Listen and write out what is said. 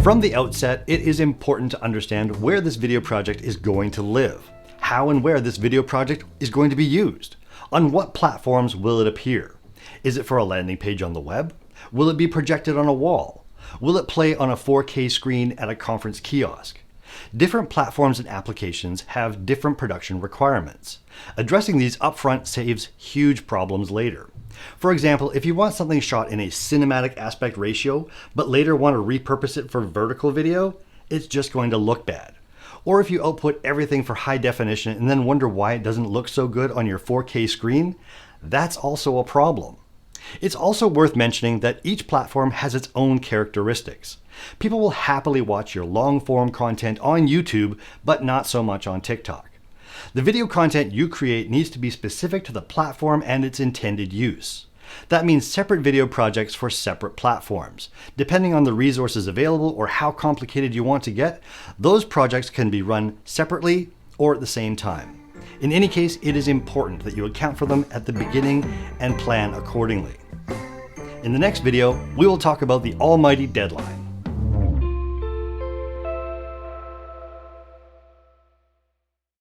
From the outset, it is important to understand where this video project is going to live, how and where this video project is going to be used, on what platforms will it appear. Is it for a landing page on the web? Will it be projected on a wall? Will it play on a 4K screen at a conference kiosk? Different platforms and applications have different production requirements. Addressing these upfront saves huge problems later. For example, if you want something shot in a cinematic aspect ratio, but later want to repurpose it for vertical video, it's just going to look bad. Or if you output everything for high definition and then wonder why it doesn't look so good on your 4K screen, that's also a problem. It's also worth mentioning that each platform has its own characteristics. People will happily watch your long-form content on YouTube, but not so much on TikTok. The video content you create needs to be specific to the platform and its intended use. That means separate video projects for separate platforms. Depending on the resources available or how complicated you want to get, those projects can be run separately or at the same time. In any case, it is important that you account for them at the beginning and plan accordingly. In the next video, we will talk about the almighty deadline.